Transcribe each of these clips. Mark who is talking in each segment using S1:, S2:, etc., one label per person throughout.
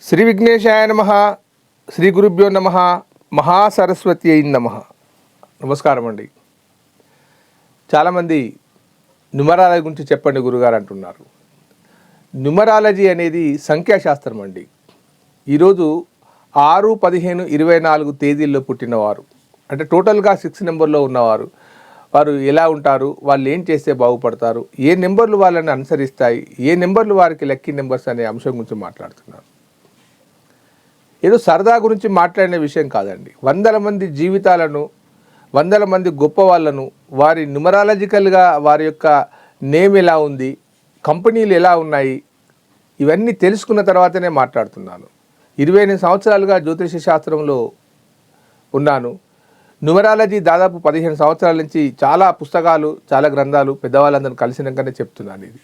S1: శ్రీ విఘ్నేశాయ నమః. శ్రీ గురుభ్యో నమః. మహాసరస్వతి అయి నమః. నమస్కారం అండి. చాలామంది న్యూమరాలజీ గురించి చెప్పండి గురుగారు అంటున్నారు. న్యూమరాలజీ అనేది సంఖ్యాశాస్త్రం అండి. ఈరోజు 6-15-24 తేదీల్లో పుట్టినవారు, అంటే టోటల్గా 6 నెంబర్లో ఉన్నవారు, వారు ఎలా ఉంటారు, వాళ్ళు ఏం చేస్తే బాగుపడతారు, ఏ నెంబర్లు వాళ్ళని అనుసరిస్తాయి, ఏ నెంబర్లు వారికి లక్కీ నెంబర్స్ అనే అంశం గురించి మాట్లాడుతున్నారు. ఏదో సరదా గురించి మాట్లాడిన విషయం కాదండి. వందల మంది జీవితాలను, వందల మంది గొప్ప వాళ్ళను, వారి న్యూమరాలజికల్గా వారి యొక్క నేమ్ ఎలా ఉంది, కంపెనీలు ఎలా ఉన్నాయి, ఇవన్నీ తెలుసుకున్న తర్వాతనే మాట్లాడుతున్నాను. 28 సంవత్సరాలుగా జ్యోతిష శాస్త్రంలో ఉన్నాను. న్యూమరాలజీ దాదాపు 15 సంవత్సరాల నుంచి చాలా పుస్తకాలు, చాలా గ్రంథాలు పెద్దవాళ్ళందరూ కలిసినాకనే చెప్తున్నాను. ఇది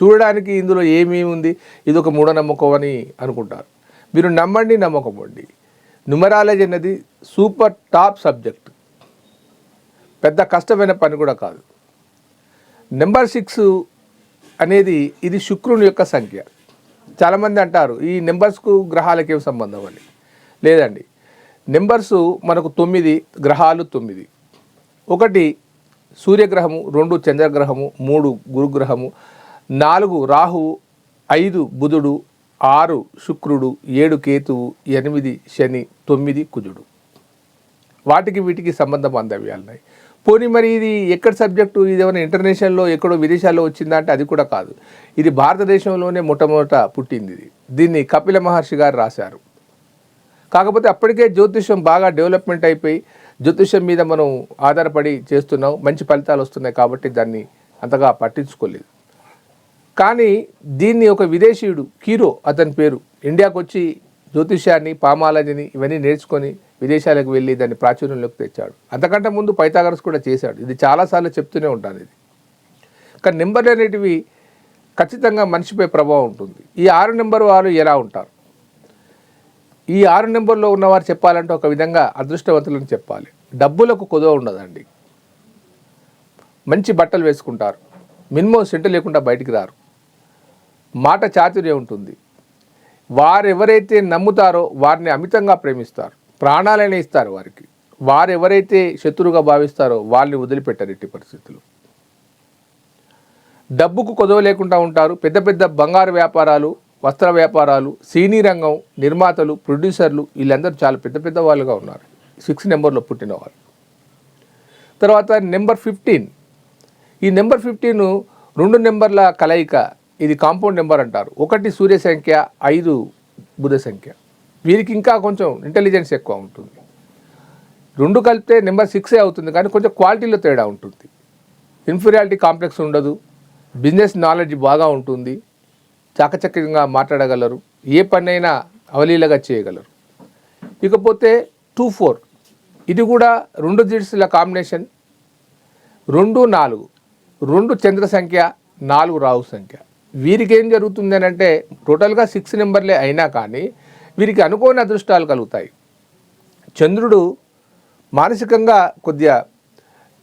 S1: చూడడానికి ఇందులో ఏమేమి ఉంది, ఇది ఒక మూఢనమ్మకం అని అనుకుంటారు. మీరు నమ్మండి, నమ్మకపోండి, న్యూమరాలజీ అనేది సూపర్ టాప్ సబ్జెక్ట్. పెద్ద కష్టమైన పని కూడా కాదు. నెంబర్ 6 అనేది ఇది శుక్రుని యొక్క సంఖ్య. చాలామంది అంటారు ఈ నెంబర్స్కు గ్రహాలకి ఏం సంబంధం అని. లేదండి, నెంబర్సు మనకు 9 గ్రహాలు. 9 1 సూర్యగ్రహము, 2 చంద్రగ్రహము, 3 గురుగ్రహము, 4 రాహువు, 5 బుధుడు, 6 శుక్రుడు, 7 కేతువు, 8 శని, 9 కుజుడు. వాటికి వీటికి సంబంధ బాంధవ్యాలు ఉన్నాయి. పోనీ మరి ఇది ఎక్కడ సబ్జెక్టు, ఇది ఏమైనా ఇంటర్నేషనల్లో ఎక్కడో విదేశాల్లో వచ్చిందా అంటే అది కూడా కాదు. ఇది భారతదేశంలోనే మొట్టమొదట పుట్టింది. దీన్ని కపిల మహర్షి గారు రాశారు. కాకపోతే అప్పటికే జ్యోతిషం బాగా డెవలప్మెంట్ అయిపోయి జ్యోతిషం మీద మనం ఆధారపడి చేస్తున్నాం, మంచి ఫలితాలు వస్తున్నాయి కాబట్టి దాన్ని అంతగా పట్టించుకోలేదు. కానీ దీన్ని ఒక విదేశీయుడు, కీరో అతని పేరు, ఇండియాకు వచ్చి జ్యోతిష్యాన్ని, పామాలజీని ఇవన్నీ నేర్చుకొని విదేశాలకు వెళ్ళి దాన్ని ప్రాచుర్యంలోకి తెచ్చాడు. అంతకంటే ముందు పైథాగరస్ కూడా చేశాడు. ఇది చాలాసార్లు చెప్తూనే ఉంటాను. ఇది కానీ నెంబర్లు అనేటివి ఖచ్చితంగా మనిషిపై ప్రభావం ఉంటుంది. ఈ 6 నెంబర్ వారు ఎలా ఉంటారు, ఈ 6 నెంబర్లో ఉన్నవారు చెప్పాలంటే ఒక విధంగా అదృష్టవంతులను చెప్పాలి. డబ్బులకు కొదవ ఉండదండి. మంచి బట్టలు వేసుకుంటారు, మినిమం సెంటు లేకుండా బయటికి రారు, మాట చాతుర్యం ఉంటుంది. వారెవరైతే నమ్ముతారో వారిని అమితంగా ప్రేమిస్తారు, ప్రాణాలనే ఇస్తారు వారికి. వారెవరైతే శత్రువుగా భావిస్తారో వాళ్ళని వదిలిపెట్టారు ఎట్టి పరిస్థితులు. డబ్బుకు కొదవ లేకుండా ఉంటారు. పెద్ద పెద్ద బంగారు వ్యాపారాలు, వస్త్ర వ్యాపారాలు, సినీ రంగం, నిర్మాతలు, ప్రొడ్యూసర్లు, వీళ్ళందరూ చాలా పెద్ద పెద్ద వాళ్ళుగా ఉన్నారు 6 నెంబర్లో పుట్టిన వాళ్ళు. తర్వాత నెంబర్ 15. ఈ నెంబర్ 15 2 నెంబర్ల కలయిక. ఇది కాంపౌండ్ నెంబర్ అంటారు. 1 సూర్య సంఖ్య, 5 బుధ సంఖ్య. వీరికి ఇంకా కొంచెం ఇంటెలిజెన్స్ ఎక్కువ ఉంటుంది. 2 కలిపితే నెంబర్ 6 అవుతుంది, కానీ కొంచెం క్వాలిటీలో తేడా ఉంటుంది. ఇన్ఫీరియారిటీ కాంప్లెక్స్ ఉండదు, బిజినెస్ నాలెడ్జ్ బాగా ఉంటుంది, చాకచక్యంగా మాట్లాడగలరు, ఏ పనైనా అవలీలగా చేయగలరు. ఇకపోతే 2-4, ఇది కూడా 2 డిజిట్స్ల కాంబినేషన్. 2-4, 2 చంద్ర సంఖ్య, 4 రాహు సంఖ్య. వీరికి ఏం జరుగుతుంది అని అంటే టోటల్గా 6 నెంబర్లే అయినా కానీ వీరికి అనుకోని అదృష్టాలు కలుగుతాయి. చంద్రుడు మానసికంగా కొద్దిగా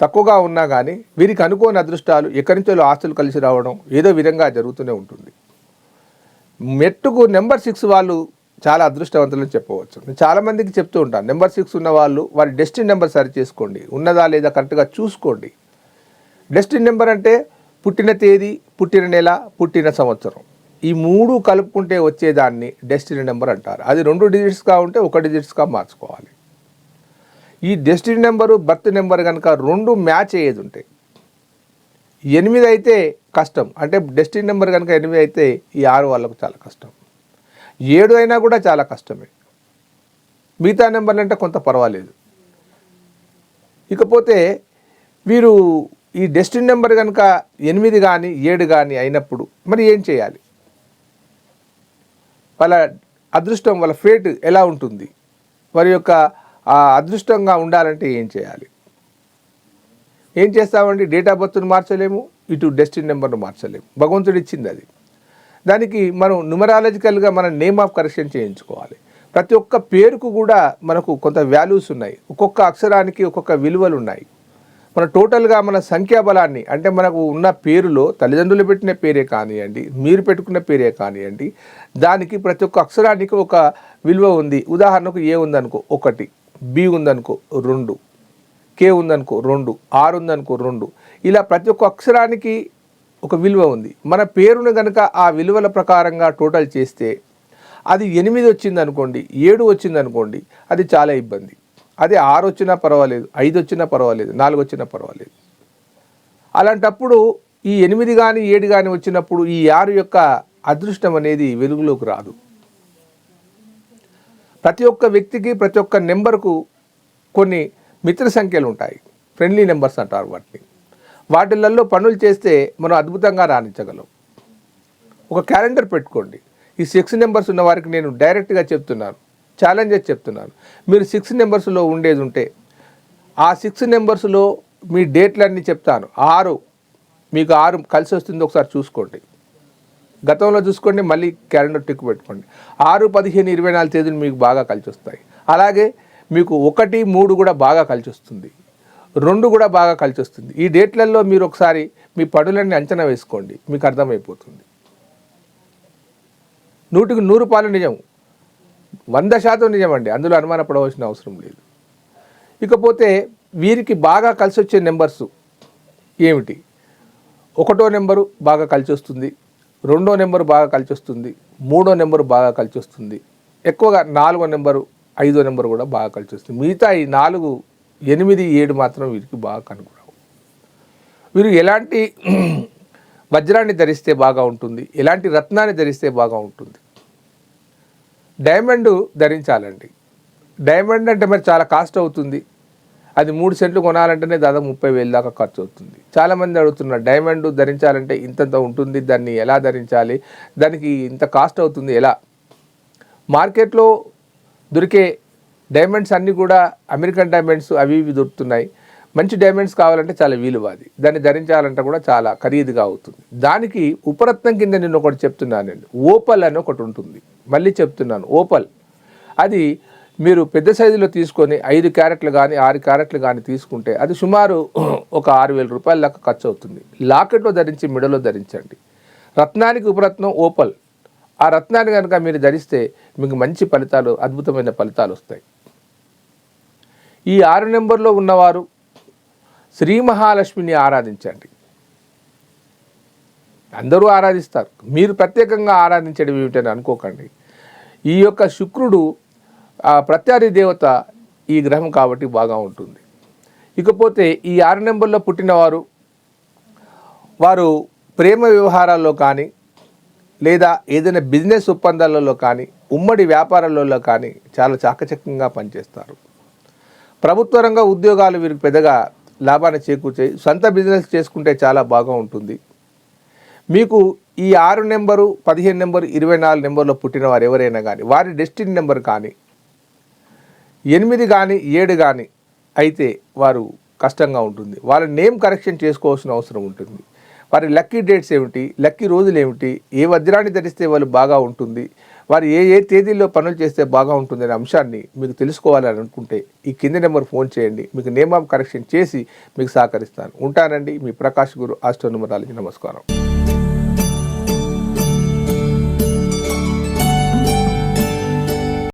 S1: తక్కువగా ఉన్నా కానీ వీరికి అనుకోని అదృష్టాలు, ఎక్కడి నుంచో ఆస్తులు కలిసి రావడం ఏదో విధంగా జరుగుతూనే ఉంటుంది. మెట్టుకు నెంబర్ 6 వాళ్ళు చాలా అదృష్టవంతులని చెప్పవచ్చు. నేను చాలామందికి చెప్తూ ఉంటాను, నెంబర్ 6 ఉన్న వాళ్ళు వారి డెస్టినీ నెంబర్ సరి చేసుకోండి, ఉన్నదా లేదా కరెక్ట్గా చూసుకోండి. డెస్టినీ నెంబర్ అంటే పుట్టిన తేదీ, పుట్టిన నెల, పుట్టిన సంవత్సరం, ఈ 3 కలుపుకుంటే వచ్చేదాన్ని డెస్టినీ నెంబర్ అంటారు. అది 2 డిజిట్స్గా ఉంటే 1 డిజిట్స్గా మార్చుకోవాలి. ఈ డెస్టినీ నెంబరు, బర్త్ నెంబర్ కనుక 2 మ్యాచ్ అయ్యేది ఉంటాయి. 8 అయితే కష్టం, అంటే డెస్టినీ నెంబర్ కనుక 8 అయితే ఈ 6 వాళ్ళకు చాలా కష్టం. 7 అయినా కూడా చాలా కష్టమే. మిగతా నెంబర్లు అంటే కొంత పర్వాలేదు. ఇకపోతే వీరు ఈ డెస్టినీ నెంబర్ కనుక 8 కానీ 7 కానీ అయినప్పుడు మరి ఏం చేయాలి, వాళ్ళ అదృష్టం, వాళ్ళ ఫేట్ ఎలా ఉంటుంది, వారి యొక్క అదృష్టంగా ఉండాలంటే ఏం చేయాలి? ఏం చేస్తామండి, డేట్ ఆఫ్ బర్త్ను మార్చలేము, ఇటు డెస్టినీ నెంబర్ను మార్చలేము, భగవంతుడు ఇచ్చింది అది. దానికి మనం న్యూమరాలజికల్గా మనం నేమ్ ఆఫ్ కరెక్షన్ చేయించుకోవాలి. ప్రతి ఒక్క పేరుకు కూడా మనకు కొంత వాల్యూస్ ఉన్నాయి, ఒక్కొక్క అక్షరానికి ఒక్కొక్క విలువలు ఉన్నాయి. మన టోటల్గా మన సంఖ్యాబలాన్ని అంటే మనకు ఉన్న పేరులో తల్లిదండ్రులు పెట్టిన పేరే కానివ్వండి, మీరు పెట్టుకున్న పేరే కానివ్వండి, దానికి ప్రతి ఒక్క అక్షరానికి ఒక విలువ ఉంది. ఉదాహరణకు ఏ ఉందనుకో 1, బి ఉందనుకో 2, కే ఉందనుకో 2, ఆర్ ఉందనుకో 2, ఇలా ప్రతి ఒక్క అక్షరానికి ఒక విలువ ఉంది. మన పేరును కనుక ఆ విలువల ప్రకారంగా టోటల్ చేస్తే అది 8 వచ్చింది అనుకోండి, 7 వచ్చింది అనుకోండి, అది చాలా ఇబ్బంది. అదే 6 వచ్చినా పర్వాలేదు, 5 వచ్చినా పర్వాలేదు, 4 వచ్చినా పర్వాలేదు. అలాంటప్పుడు ఈ 8 కానీ 7 కానీ వచ్చినప్పుడు ఈ 6 యొక్క అదృష్టం అనేది వెలుగులోకి రాదు. ప్రతి ఒక్క వ్యక్తికి ప్రతి ఒక్క నెంబర్కు కొన్ని మిత్ర సంఖ్యలు ఉంటాయి, ఫ్రెండ్లీ నెంబర్స్ అంటారు వాటిని. వాటిలలో పనులు చేస్తే మనం అద్భుతంగా రాణించగలం. ఒక క్యాలెండర్ పెట్టుకోండి. ఈ 6 నెంబర్స్ ఉన్న వారికి నేను డైరెక్ట్గా చెప్తున్నాను, ఛాలెంజెస్ చెప్తున్నాను. మీరు 6 నెంబర్స్లో ఉండేది ఉంటే ఆ 6 నెంబర్స్లో మీ డేట్లన్నీ చెప్తాను. 6 మీకు 6 కలిసి వస్తుందో ఒకసారి చూసుకోండి. గతంలో చూసుకోండి, మళ్ళీ క్యాలెండర్ టిక్ పెట్టుకోండి. 6, 15, 24 తేదీలు మీకు బాగా కలిసి వస్తాయి. అలాగే మీకు 1, 3 కూడా బాగా కలిసి వస్తుంది, 2 కూడా బాగా కలిసి వస్తుంది. ఈ డేట్లలో మీరు ఒకసారి మీ పనులన్నీ అంచనా వేసుకోండి, మీకు అర్థమైపోతుంది. 100కి 100 నిజం, 100% నిజం అండి, అందులో అనుమానపడవలసిన అవసరం లేదు. ఇకపోతే వీరికి బాగా కలిసి వచ్చే నెంబర్స్ ఏమిటి? 1వ నెంబరు బాగా కలిసి వస్తుంది, 2వ నెంబరు బాగా కలిసి వస్తుంది, 3వ నెంబరు బాగా కలిసి వస్తుంది, ఎక్కువగా 4వ నెంబరు 5వ నెంబరు కూడా బాగా కలిసి వస్తుంది. మిగతా ఈ 4, 8, 7 మాత్రం వీరికి బాగా కనుగొనవు. వీరు ఎలాంటి వజ్రాన్ని ధరిస్తే బాగా ఉంటుంది, ఎలాంటి రత్నాన్ని ధరిస్తే బాగా ఉంటుంది? డైమండ్ ధరించాలండి. డైమండ్ అంటే మరి చాలా కాస్ట్ అవుతుంది. అది 3 సెంట్లు కొనాలంటేనే దాదాపు 30,000 దాకా ఖర్చు అవుతుంది. చాలామంది అడుగుతున్నారు, డైమండ్ ధరించాలంటే ఇంతంత ఉంటుంది, దాన్ని ఎలా ధరించాలి, దానికి ఇంత కాస్ట్ అవుతుంది ఎలా? మార్కెట్లో దొరికే డైమండ్స్ అన్నీ కూడా అమెరికన్ డైమండ్స్ అవి ఇవి దొరుకుతున్నాయి. మంచి డైమండ్స్ కావాలంటే చాలా విలువ, అది దాన్ని ధరించాలంటే కూడా చాలా ఖరీదుగా అవుతుంది. దానికి ఉపరత్నం కింద నేను ఒకటి చెప్తున్నానండి, ఓపల్ అని ఒకటి ఉంటుంది. మళ్ళీ చెప్తున్నాను, ఓపల్. అది మీరు పెద్ద సైజులో తీసుకొని 5 క్యారెట్లు కానీ 6 క్యారెట్లు కానీ తీసుకుంటే అది సుమారు ఒక 6,000 రూపాయల దాకా ఖర్చు అవుతుంది. లాకెట్లో ధరించి మెడలో ధరించండి. రత్నానికి ఉపరత్నం ఓపల్. ఆ రత్నాన్ని కనుక మీరు ధరిస్తే మీకు మంచి ఫలితాలు, అద్భుతమైన ఫలితాలు వస్తాయి. ఈ 6 నెంబర్లో ఉన్నవారు శ్రీ మహాలక్ష్మిని ఆరాధించండి. అందరూ ఆరాధిస్తారు, మీరు ప్రత్యేకంగా ఆరాధించడం ఏమిటని అనుకోకండి. ఈ యొక్క శుక్రుడు ప్రత్యర్థి దేవత ఈ గ్రహం కాబట్టి బాగా ఉంటుంది. ఇకపోతే ఈ 6 నెంబర్లో పుట్టినవారు వారు ప్రేమ వ్యవహారాల్లో కానీ లేదా ఏదైనా బిజినెస్ ఒప్పందాలలో కానీ ఉమ్మడి వ్యాపారాలలో కానీ చాలా చాకచక్యంగా పనిచేస్తారు. ప్రభుత్వ రంగ ఉద్యోగాలు వీరికి పెద్దగా లాభాన్ని చేకూర్చాయి. సొంత బిజినెస్ చేసుకుంటే చాలా బాగా ఉంటుంది. మీకు ఈ 6 నెంబరు, 15 నెంబరు, 24 నెంబర్లో పుట్టిన వారు ఎవరైనా కానీ వారి డెస్టినీ నెంబర్ కానీ 8 కానీ 7 కానీ అయితే వారు కష్టంగా ఉంటుంది. వాళ్ళ నేమ్ కరెక్షన్ చేసుకోవాల్సిన అవసరం ఉంటుంది. వారి లక్కీ డేట్స్ ఏమిటి, లక్కీ రోజులు ఏమిటి, ఏ వజ్రాన్ని ధరిస్తే వాళ్ళు బాగా ఉంటుంది, వారు ఏ ఏ తేదీల్లో పనులు చేస్తే బాగా ఉంటుంది అనే అంశాన్ని మీకు తెలుసుకోవాలని అనుకుంటే ఈ కింది నెంబర్ ఫోన్ చేయండి. మీకు నేమ్ ఆఫ్ కరెక్షన్ చేసి మీకు సహకరిస్తాను. ఉంటానండి, మీ ప్రకాష్ గురు, ఆస్ట్రోన్యూమరాలజీ. నమస్కారం.